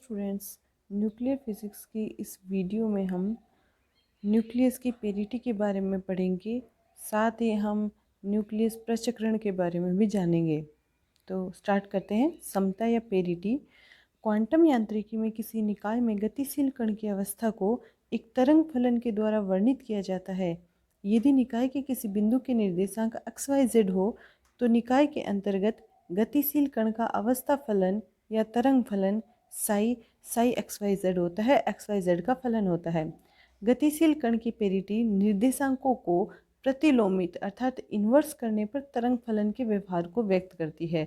Students, nuclear physics की इस video में हम न्यूक्लियस की पेरिटी के बारे में पढ़ेंगे। साथ ही हम न्यूक्लियस प्रचक्रण के बारे में भी जानेंगे। तो स्टार्ट करते हैं। समता या पेरिटी। क्वांटम यांत्रिकी में किसी निकाय में गतिशील कण की अवस्था को एक तरंग फलन के द्वारा वर्णित किया जाता है। यदि निकाय के किसी बिंदु के निर्देशांक XYZ हो तो निकाय के अंतर्गत गतिशील कण का अवस्था फलन या तरंग फलन साई XYZ होता है, XYZ का फलन होता है। गतिशील कण की पेरिटी निर्देशांकों को प्रतिलोमित अर्थात इन्वर्स करने पर तरंग फलन के व्यवहार को व्यक्त करती है।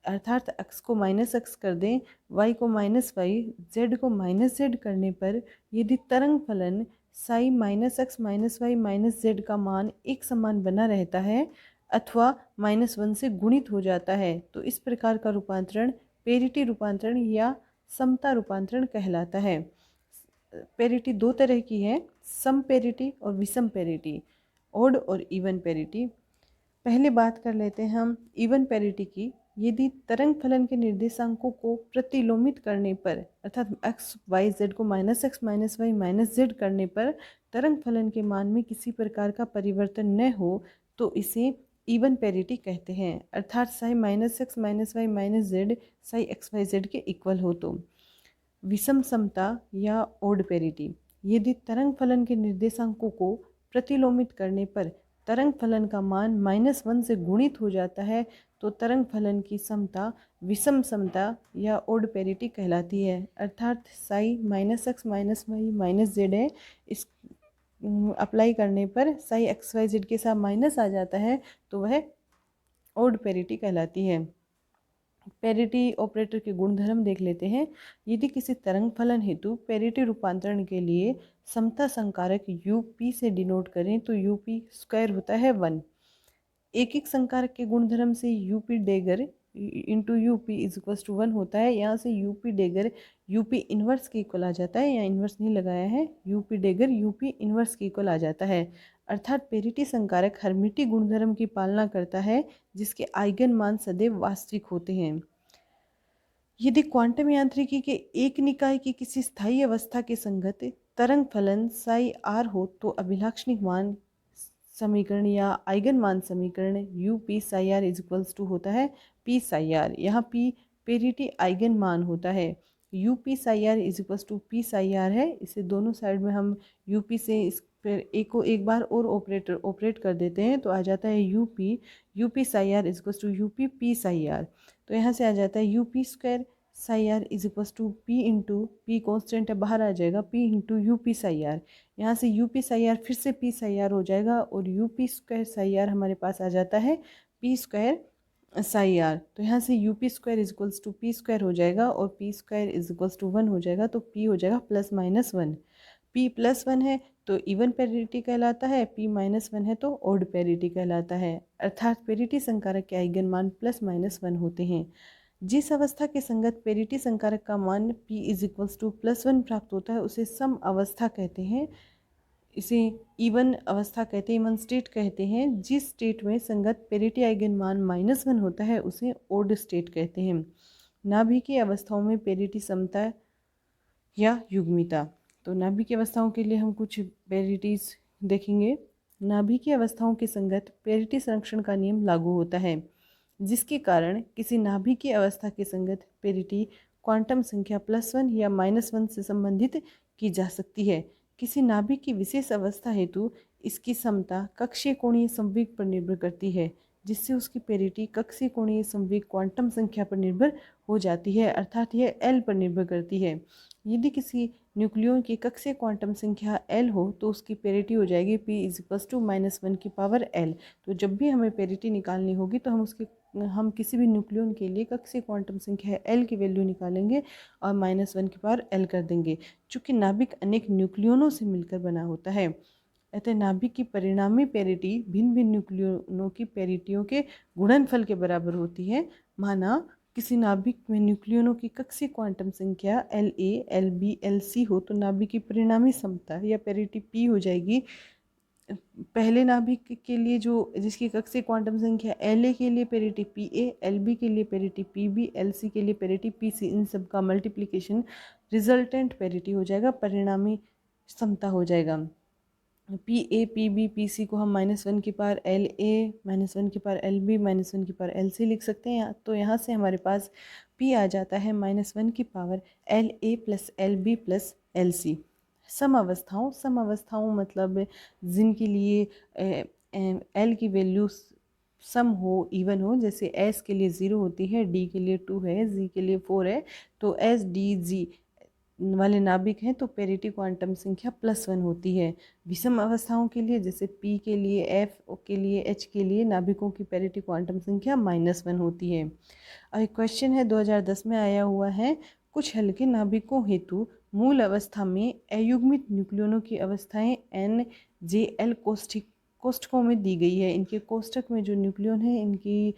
अर्थात x को -x कर दें, y को -y, z को -z करने पर यदि तरंग फलन साई -x -y -z का मान एक समान बना रहता है अथवा -1 से गुणित हो जाता है तो इस प्रकार का रूपांतरण पेरिटी रूपांतरण या समता रूपांतरण कहलाता है। पेरिटी दो तरह की है, सम पेरिटी और विषम पेरिटी, ओड और इवन पेरिटी। पहले बात कर लेते हैं हम इवन पेरिटी की। यदि तरंग फलन के निर्देशांकों को प्रतिलोमित करने पर अर्थात x y z को -x -y -z करने पर तरंग फलन के मान में किसी प्रकार का परिवर्तन न हो तो इसे इवन पेरिटी कहते हैं। अर्थात Sai -x -y -z Sai XYZ के इक्वल हो तो। विषम समता या ओड पेरिटी। यदि तरंग फलन के निर्देशांकों को प्रतिलोमित करने पर तरंग फलन का मान -1 से गुणित हो जाता है तो तरंग फलन की समता विषम समता या ओड पेरिटी कहलाती है। अर्थात साई -x -y -z है, इस अप्लाई करने पर साई XYZ के साथ माइनस आ जाता है तो वह ओड पेरिटी कहलाती है। पेरिटी ऑपरेटर के गुणधर्म देख लेते हैं। यदि किसी तरंग फलन हेतु पेरिटी रूपांतरण के लिए समता संकारक UP से डिनोट करें तो UP स्क्वायर होता है 1। एक एक संकारक के गुणधर्म से UP dagger into UP is equal to 1 होता है। यहाँ से UP डेगर UP इन्वर्स के इक्वल आ जाता है, यहाँ इन्वर्स नहीं लगाया है, UP डेगर UP इन्वर्स के इक्वल आ जाता है। अर्थात पेरिटी संकारक हर्मिटी गुणधर्म की पालना करता है जिसके आइगन मान सदैव वास्तविक होते हैं। यदि क्वांटम यांत्रिकी के एक निकाय की किसी स्थायी अवस्था के संगत तरंग फलन साई आर हो तो अभिलाक्षणिक मान समीकरण या आइगन मान समीकरण UP psi R is equals to होता है P साई आर। यहाँ P पेरिटी आइगन मान होता है। UP psi R is equals to P psi R है। इसे दोनों साइड में हम UP से इस फिर एक को एक बार और ऑपरेट कर देते हैं तो आ जाता है UP psi R is equals to UP P psi R. तो यहाँ से आ जाता है UP square psi R is equals to P into P constant है, बाहर आ जाएगा P into UP psi R. यहाँ से UP साई आर फिर से P साई आर हो जाएगा और UP स्क्वायर साई आर हमारे पास आ जाता है P स्क्वायर साई आर। तो यहाँ से UP square is equals to P square हो जाएगा और P square is equals to 1 हो जाएगा तो P हो जाएगा +-1। P +1 है तो इवन पेरिटी कहलाता है, P -1 है तो ओड पेरिटी कहलाता है। अर्थात पेरिटी संकारक के आइगन मान +-1 होते हैं। जिस अवस्था के संगत पेरिटी संकारक का मान P इज इक्वल्स टू +1 प्राप्त होता है उसे सम अवस्था कहते हैं। इसे इवन अवस्था कहते हैं, इवन स्टेट कहते हैं। जिस स्टेट में संगत पेरिटी आइगन मान -1 होता है उसे ओड स्टेट कहते हैं। नाभिकीय अवस्थाओं में पेरिटी समता या युग्मिता। तो नाभिकीय अवस्थाओं के लिए हम कुछ पेरिटीज देखेंगे। नाभिकीय अवस्थाओं के संगत पेरिटी संरक्षण का नियम लागू होता है जिसके कारण किसी नाभिकीय अवस्था के संगत पेरिटी क्वांटम संख्या +1 या -1 से संबंधित की जा सकती है। किसी नाभिक की विशेष अवस्था हेतु इसकी समता कक्षीय कोणीय संवेग पर निर्भर करती है जिससे उसकी पेरिटी कक्षीय कोणीय संवेग क्वांटम संख्या पर निर्भर हो जाती है। अर्थात यह L पर निर्भर करती है। यदि किसी न्यूक्लियन की कक्षीय क्वांटम संख्या L हो तो उसकी पेरिटी हो जाएगी P इज इक्वल्स टू -1 की पावर L। तो जब भी हमें पेरिटी निकालनी होगी तो हम किसी भी न्यूक्लियन के लिए कक्षीय क्वांटम संख्या L की वैल्यू निकालेंगे और -1 की पावर L कर देंगे। चूँकि नाभिक अनेक न्यूक्लियनों से मिलकर बना होता है अतः नाभिक की परिणामी पेरिटी भिन्न भिन्न न्यूक्लियनों की पेरिटियों के गुणनफल के बराबर होती है। माना किसी नाभिक में न्यूक्लियनों की कक्षीय क्वांटम संख्या La, Lb, Lc हो तो नाभिक की परिणामी समता या पेरिटी P हो जाएगी पहले नाभिक के लिए जो जिसकी कक्षीय क्वांटम संख्या LA के लिए पेरिटी PA, LB के लिए पेरिटी PB, LC के लिए पेरिटी PC, इन सब का मल्टीप्लिकेशन रिजल्टेंट पेरिटी हो जाएगा, परिणामी समता हो जाएगा। PA, PB, PC को हम -1 की पावर LA, -1 की पावर LB, -1 की पावर LC लिख सकते हैं। तो यहाँ से हमारे पास P आ जाता है -1 की पावर LA + LB + LC। सम अवस्थाओं मतलब जिनके लिए L की वैल्यू सम हो, इवन हो, जैसे S के लिए 0 होती है, D के लिए 2 है, Z के लिए 4 है, तो S, D, G वाले नाभिक हैं तो पेरिटी क्वांटम संख्या +1 होती है। विषम अवस्थाओं के लिए जैसे P के लिए, F के लिए, H के लिए नाभिकों की पेरिटी क्वांटम संख्या -1 होती है। अब एक क्वेश्चन है 2010 में आया हुआ है, कुछ हल्के नाभिकों हेतु मूल अवस्था में अयुग्मित न्यूक्लियनों की अवस्थाएं NJL कोष्ठकों में दी गई है। इनके कोष्ठक में जो न्यूक्लियन है इनकी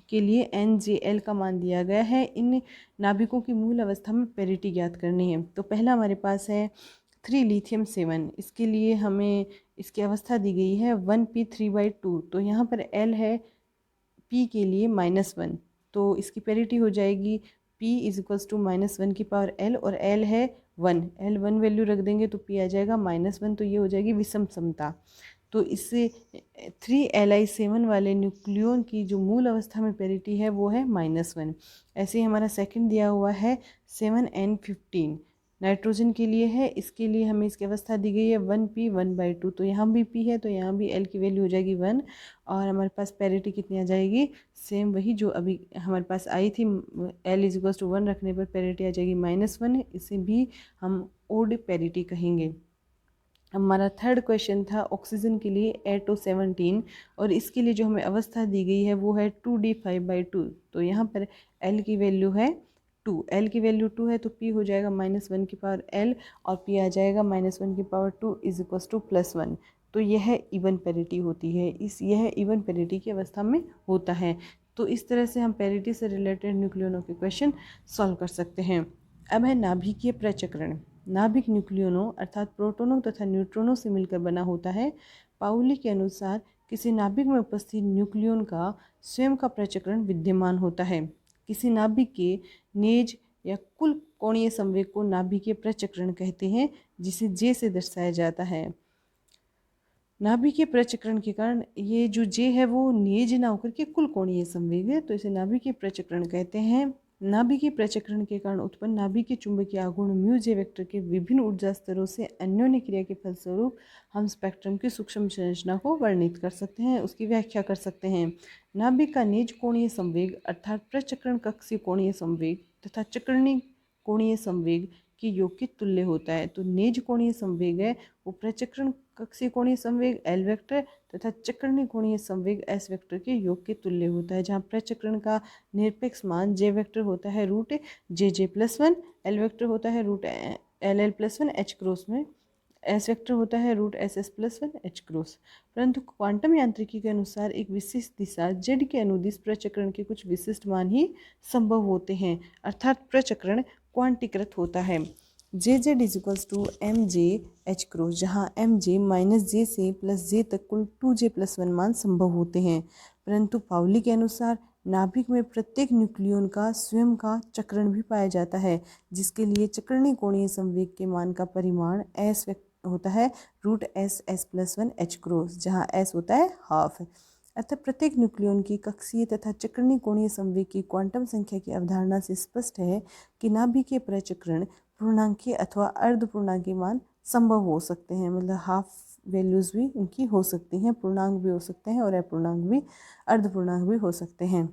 के लिए NJL का मान दिया गया है। इन नाभिकों की मूल अवस्था में पेरिटी ज्ञात करनी है। तो पहला हमारे पास है 3 लिथियम 7, इसके लिए हमें इसकी अवस्था दी गई है 1p3/2। तो यहाँ पर L है P के लिए -1, तो इसकी पेरिटी हो जाएगी P = -1 की पावर L, और L है 1, L 1 वैल्यू रख देंगे तो P आ जाएगा -1, तो ये हो जाएगी विषम समता। तो इससे 3Li7 वाले न्यूक्लियन की जो मूल अवस्था में पेरिटी है वो है -1। ऐसे ही हमारा सेकंड दिया हुआ है 7N15, नाइट्रोजन के लिए है, इसके लिए हमें इसकी अवस्था दी गई है 1p1/2। तो यहाँ भी P है तो यहाँ भी L की वैल्यू हो जाएगी 1, और हमारे पास पेरिटी कितनी आ जाएगी, सेम वही जो अभी हमारे पास आई थी, L = 1 रखने पर पेरिटी आ जाएगी -1। इसे भी हम ओड पेरिटी कहेंगे। हमारा थर्ड क्वेश्चन था ऑक्सीजन के लिए A217, और इसके लिए जो हमें अवस्था दी गई है वो है 2d5/2। तो यहाँ पर L की वैल्यू है 2, L की वैल्यू 2 है तो P हो जाएगा -1 की पावर L, और P आ जाएगा -1 की पावर 2 = +1। तो यह इवन पेरिटी होती है, यह इवन पेरिटी की अवस्था में होता है। तो इस तरह से हम पेरिटी से रिलेटेड न्यूक्लियनों के क्वेश्चन सॉल्व कर सकते हैं। अब है नाभिकीय प्रचक्रण। नाभिक न्यूक्लियनों अर्थात प्रोटॉनों तथा न्यूट्रॉनों से मिलकर बना होता है। पाउली के अनुसार किसी नाभिक में उपस्थित न्यूक्लियन का स्वयं का प्रचक्रण विद्यमान होता है। किसी नाभिक के नेज या कुल कोणीय संवेग को नाभिकीय प्रचक्रण कहते हैं, जिसे J से दर्शाया जाता है। नाभिकीय प्रचक्रण के कारण ये जो J है वो नेज ना होकर के कुल कोणीय संवेग है, तो इसे नाभिकीय प्रचक्रण कहते हैं। नाभिकीय प्रचक्रण के कारण उत्पन्न नाभिकीय चुंबकीय आघूर्ण μJ वेक्टर के विभिन्न ऊर्जा स्तरों से अन्योन्य क्रिया के फलस्वरूप हम स्पेक्ट्रम की सूक्ष्म संरचना को वर्णित कर सकते हैं, उसकी व्याख्या कर सकते हैं। नाभिक का निज कोणीय संवेग अर्थात प्रचक्रण कक्षीय कोणीय संवेग तथा चक्रणीय कोणीय संवेग के योग के तुल्य होता है। तो निज कोणीय संवेग है वो प्रचक्रण कक्षीय कोणीय संवेग L वेक्टर तथा चक्रणीय कोणीय संवेग S वेक्टर के योग के तुल्य होता है, जहाँ प्रचक्रण का निरपेक्ष मान J वेक्टर होता है √JJ+1, L वेक्टर होता है √LL+1 H क्रॉस में, S वेक्टर होता है √SS+1 H क्रॉस। परंतु क्वांटम यांत्रिकी के अनुसार एक विशिष्ट दिशा Z के अनुदिश प्रचक्रण के कुछ विशिष्ट मान ही संभव होते हैं, अर्थात प्रचक्रण क्वांटीकृत होता है। JZ = MJ H क्रॉस, जहाँ MJ -J से +J तक कुल 2J+1 मान संभव होते हैं। परंतु पाउली के अनुसार नाभिक में प्रत्येक न्यूक्लियन का स्वयं का चक्रण भी पाया जाता है, जिसके लिए चक्रणीय कोणीय संवेग के मान का परिमाण S होता है √SS+1 H क्रॉस, जहाँ S होता है हाफ। अतः प्रत्येक न्यूक्लियन की कक्षीय तथा चक्रणीय कोणीय संवेग की क्वांटम संख्या की अवधारणा से स्पष्ट है कि नाभिकीय प्रचक्रण पूर्णांकीय अथवा अर्धपूर्णांकीय मान संभव हो सकते हैं, मतलब हाफ वैल्यूज भी इनकी हो सकती हैं, पूर्णांक भी हो सकते हैं और अपूर्णांक भी, अर्धपूर्णांक भी हो सकते हैं।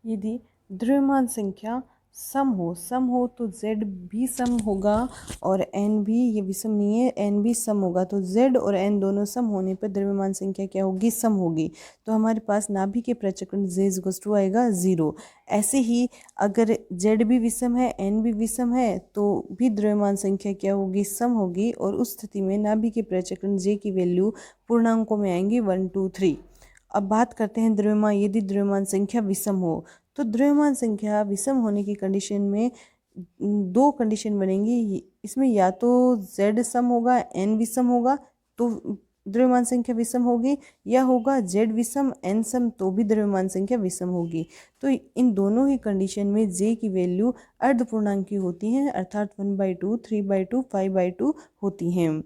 यदि द्रव्यमान संख्या सम हो तो Z भी सम होगा और N भी, ये विषम नहीं है, N भी सम होगा। तो Z और N दोनों सम होने पर द्रव्यमान संख्या क्या होगी, सम होगी। तो हमारे पास नाभिक के प्रचक्रण Z = आएगा 0। ऐसे ही अगर Z भी विषम है, N भी विषम है, तो भी द्रव्यमान संख्या क्या होगी, सम होगी, और उस स्थिति में नाभिक के प्रचक्रण J की वैल्यू पूर्णांकों में आएंगी 1 2 3। अब बात करते हैं द्रव्यमान, यदि द्रव्यमान संख्या विषम हो तो द्रव्यमान संख्या विषम होने की कंडीशन में 2 कंडीशन बनेंगी। इसमें या तो Z सम होगा, N विषम होगा, तो द्रव्यमान संख्या विषम होगी, या होगा Z विषम N सम तो भी द्रव्यमान संख्या विषम होगी। तो इन दोनों ही कंडीशन में J की वैल्यू अर्धपूर्णांक होती हैं, अर्थात 1/2, 3/2, 5/2 होती हैं।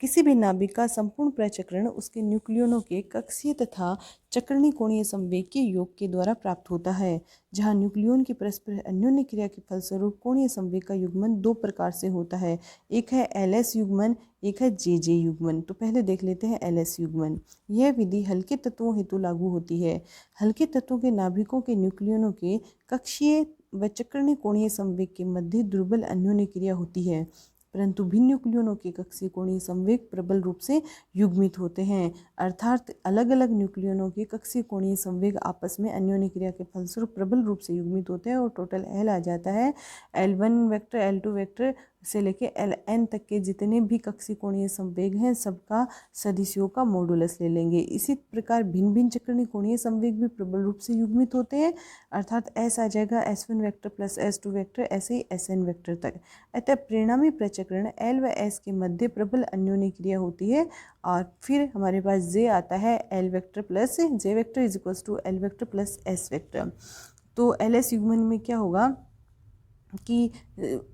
किसी भी नाभिक का संपूर्ण प्रचक्रण उसके न्यूक्लियनों के कक्षीय तथा चक्रणीय कोणीय संवेग के योग के द्वारा प्राप्त होता है, जहां न्यूक्लियन की परस्पर अन्योन्य क्रिया के फलस्वरूप कोणीय संवेग का युग्मन दो प्रकार से होता है, एक है LS युग्मन, एक है JJ युग्मन। तो पहले देख लेते हैं LS युग्मन। यह विधि हल्के तत्वों हेतु लागू होती है। हल्के तत्वों के नाभिकों के न्यूक्लियनों के कक्षीय व चक्रणीय कोणीय संवेग के मध्य दुर्बल अन्योन्य क्रिया होती है, परंतु भिन्न न्यूक्लियनों के कक्षीय कोणीय संवेग प्रबल रूप से युग्मित होते हैं, अर्थात अलग अलग न्यूक्लियनों के कक्षीय कोणीय संवेग आपस में अन्योन्य क्रिया के फलस्वरूप प्रबल रूप से युग्मित होते हैं और टोटल L आ जाता है। L1 वेक्टर, L2 वेक्टर से लेके Ln तक के जितने भी कक्षीय कोणीय संवेग हैं सबका सदिशों का मॉडुलस ले लेंगे। इसी प्रकार भिन्न भिन्न चक्रणीय कोणीय संवेग भी प्रबल रूप से युग्मित होते हैं, अर्थात S आ जाएगा S1 vector plus S2 vector, ऐसे ही Sn वेक्टर तक। अतः परिणामी प्रचक्रण L व S के मध्य प्रबल अन्योन्य क्रिया होती है। और फिर हमारे पास J आता है L vector plus J vector is equals to L vector plus S vector. तो LS युग्मन में क्या होगा कि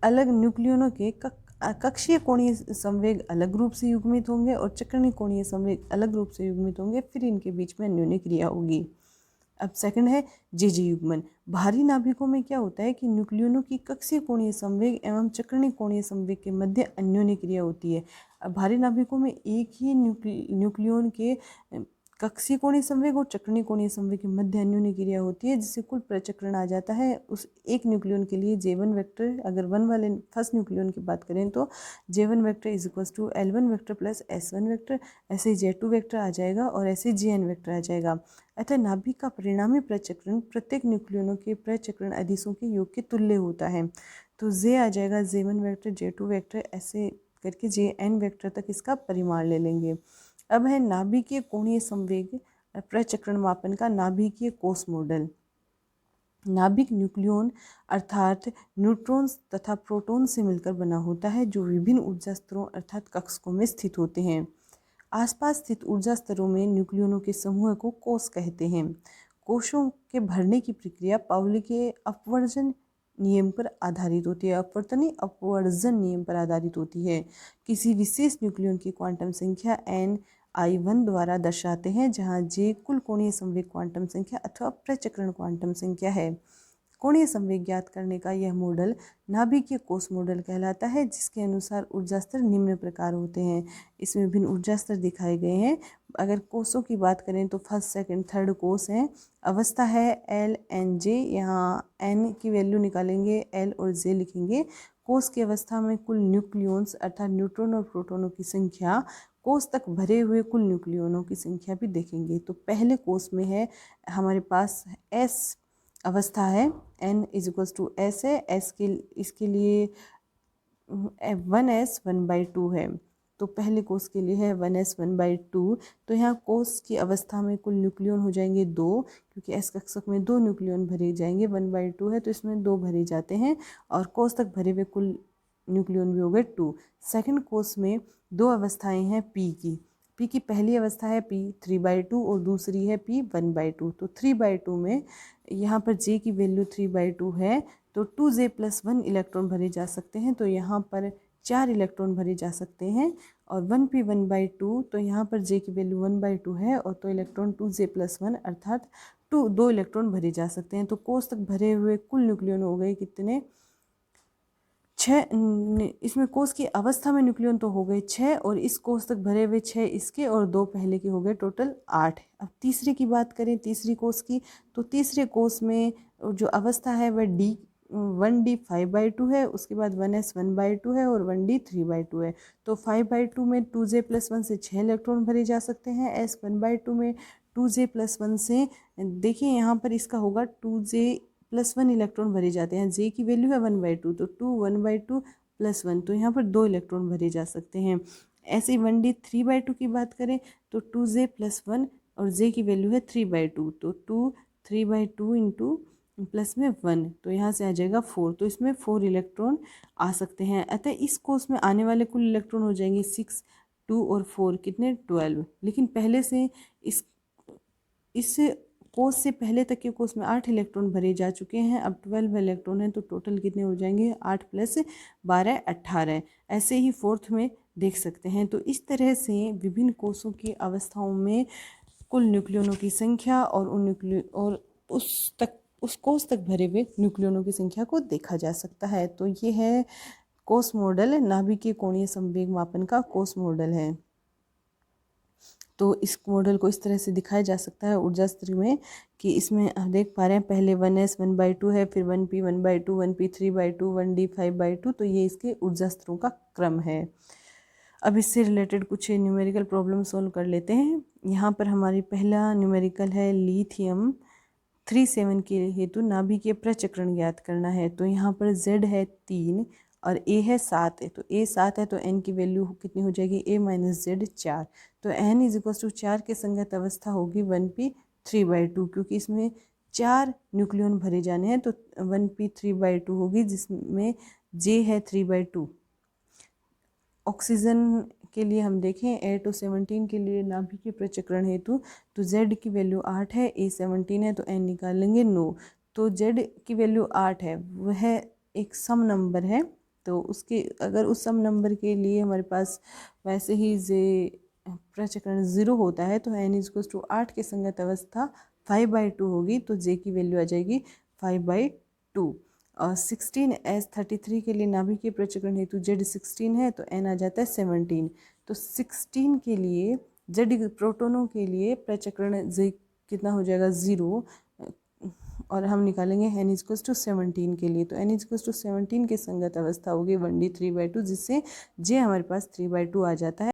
अलग न्यूक्लियनों के कक्षीय कोणीय संवेग अलग रूप से युग्मित होंगे और चक्रणीय कोणीय संवेग अलग रूप से युग्मित होंगे, फिर इनके बीच में अन्योन्य क्रिया होगी। अब सेकंड है JJ युग्मन। भारी नाभिकों में क्या होता है कि न्यूक्लियनों की कक्षीय कोणीय संवेग एवं चक्रणीय कोणीय संवेग के मध्य अन्योन्य क्रिया होती है। अब भारी नाभिकों में एक ही न्यूक्लियन के कक्षीय कोणीय संवेग और चक्रणीय कोणीय संवेग के मध्य अन्योन्य क्रिया होती है, जिससे कुल प्रचक्रण आ जाता है। उस एक न्यूक्लियन के लिए J1 वेक्टर, अगर 1 वाले फर्स्ट न्यूक्लियन की बात करें तो J1 vector is equals to L1 vector plus S1 vector, ऐसे ही J2 वेक्टर आ जाएगा और ऐसे JN वेक्टर आ जाएगा। अतः नाभिक का परिणामी प्रचक्रण प्रत्येक न्यूक्लियनों के प्रचक्रण अदिशों के योग के तुल्य होता है। तो J आ जाएगा J1 वेक्टर, J2 वेक्टर, ऐसे करके JN वेक्टर तक इसका परिमाण ले लेंगे। अब है नाभिकीय कोणीय संवेग प्रचक्रण मापन का नाभिकीय कोस मॉडल। नाभिक न्यूक्लियन अर्थात न्यूट्रॉन्स तथा प्रोटॉन से मिलकर बना होता है, जो विभिन्न ऊर्जा स्तरों अर्थात कक्षकों में स्थित होते हैं। आसपास स्थित ऊर्जा स्तरों में न्यूक्लियनों के समूह को कोष कहते हैं। कोषों के भरने की प्रक्रिया पाउली के अपवर्जन नियम पर आधारित होती है, अपवर्जन नियम पर आधारित होती है। किसी विशेष न्यूक्लियन की क्वांटम संख्या Ni1 द्वारा दर्शाते हैं, जहां J कुल कोणीय संवेग क्वांटम संख्या अथवा प्रचक्रण क्वांटम संख्या है। कोणीय संवेग ज्ञात करने का यह मॉडल नाभिकीय कोष मॉडल कहलाता है, जिसके अनुसार ऊर्जा स्तर निम्न प्रकार होते हैं। इसमें विभिन्न ऊर्जा स्तर दिखाए गए हैं। अगर कोषों की बात करें तो फर्स्ट, सेकंड, थर्ड कोष हैं। अवस्था है L N J, यहाँ N की वैल्यू निकालेंगे, L और J लिखेंगे। कोष की अवस्था में कुल न्यूक्लियॉन्स अर्थात न्यूट्रॉन और प्रोटॉनों की संख्या, कोष तक भरे हुए कुल न्यूक्लियनों की संख्या भी देखेंगे। तो पहले कोष में है हमारे पास S अवस्था है, N is equals to S है, S के इसके लिए 1s 1/2 है। तो पहले कोष के लिए है 1s 1/2। तो यहाँ कोष की अवस्था में कुल न्यूक्लियन हो जाएंगे 2, क्योंकि S कक्षक में 2 न्यूक्लियन भरे जाएंगे, 1/2 है तो इसमें 2 भरे जाते हैं, और कोष तक भरे हुए कुल न्यूक्लियन भी हो गए 2। सेकंड कोष में 2 अवस्थाएं हैं P की पहली अवस्था है P 3/2 और दूसरी है P 1/2। तो 3/2 में यहाँ पर J की वैल्यू 3/2 है, तो 2J + 1 इलेक्ट्रॉन भरे जा सकते हैं, तो यहाँ पर 4 इलेक्ट्रॉन भरे जा सकते हैं। और 1P 1/2, तो यहाँ पर J की वैल्यू 1/2 है, और तो इलेक्ट्रॉन 2J + 1 अर्थात 2 इलेक्ट्रॉन भरे जा सकते हैं। तो कोष तक भरे हुए कुल न्यूक्लियन हो गए कितने, 6। इसमें कोष की अवस्था में न्यूक्लियन तो हो गए 6, और इस कोष तक भरे हुए 6 इसके और 2 पहले के हो गए, टोटल 8। अब तीसरे की बात करें, तीसरी कोष की, तो तीसरे कोष में जो अवस्था है वह 1D 5/2 है, उसके बाद 1S 1/2 है और 1D 3/2 है। तो 5/2 में 2J + 1 से 6 इलेक्ट्रॉन भरे जा सकते हैं। S 1/2 में 2J + 1 से, देखिए यहाँ पर इसका होगा 2J + 1 इलेक्ट्रॉन भरे जाते हैं। J की वैल्यू है 1/2, तो 2 1/2 + 1, तो यहाँ पर 2 इलेक्ट्रॉन भरे जा सकते हैं। ऐसे ही 1D 3/2 की बात करें तो 2J + 1 और J की वैल्यू है 3/2, तो 2 3/2 इंटू प्लस में 1, तो यहाँ से आ जाएगा 4, तो इसमें 4 इलेक्ट्रॉन आ सकते हैं। अतः इस कोष में आने वाले कुल इलेक्ट्रॉन हो जाएंगे 6। 2 और 4 कितने 12। लेकिन पहले से इस कोस से पहले तक के कोस में 8 इलेक्ट्रॉन भरे जा चुके हैं, अब 12 इलेक्ट्रॉन हैं तो टोटल कितने हो जाएंगे 8 + 12 18। ऐसे ही फोर्थ में देख सकते हैं। तो इस तरह से विभिन्न कोषों की अवस्थाओं में कुल न्यूक्लियनों की संख्या और उस कोष तक भरे हुए न्यूक्लियनों की संख्या को देखा जा सकता है। तो ये है कोस मॉडल, नाभिकीय कोणीय संवेग मापन का कोस मॉडल है। तो इस मॉडल को इस तरह से दिखाया जा सकता है ऊर्जा स्तर में कि इसमें आप देख पा रहे हैं पहले 1s 1/2 है, फिर 1p 1/2, 1p 3/2, 1d 5/2। तो ये इसके ऊर्जा स्तरों का क्रम है। अब इससे रिलेटेड कुछ न्यूमेरिकल प्रॉब्लम सॉल्व कर लेते हैं। यहाँ पर हमारी पहला न्यूमेरिकल है लिथियम 37 के हेतु नाभिकीय प्रचक्रण ज्ञात करना है। तो यहाँ पर Z है 3 और A है 7 है। तो A 7 है तो N की वैल्यू कितनी हो जाएगी A - Z 4। तो N = 4 के संगत अवस्था होगी 1p 3/2, क्योंकि इसमें 4 न्यूक्लियन भरे जाने हैं। तो 1p 3/2 होगी, जिसमें J है 3/2। ऑक्सीजन के लिए हम देखें 8 और 17 के लिए नाभिकीय प्रचक्रण हेतु तो Z की वैल्यू 8 है, A 17 है, तो N निकालेंगे 9। तो Z की वैल्यू 8 है, वह एक सम नंबर है। तो उसके अगर उस सम नंबर के लिए हमारे पास वैसे ही प्रचक्रण 0 होता है तो N = 8 के संगत अवस्था 5/2 होगी। तो J की वैल्यू आ जाएगी 5/2। और 16s33 के लिए नाभिकीय प्रचक्रण हेतु Z 16 है तो N आ जाता है 17। तो 16 के लिए Z प्रोटोनों के लिए प्रचक्रण Z कितना हो जाएगा 0, और हम निकालेंगे N = 17 के लिए। तो N = 17 के संगत अवस्था होगी 1d 3/2, जिससे J हमारे पास 3/2 आ जाता है।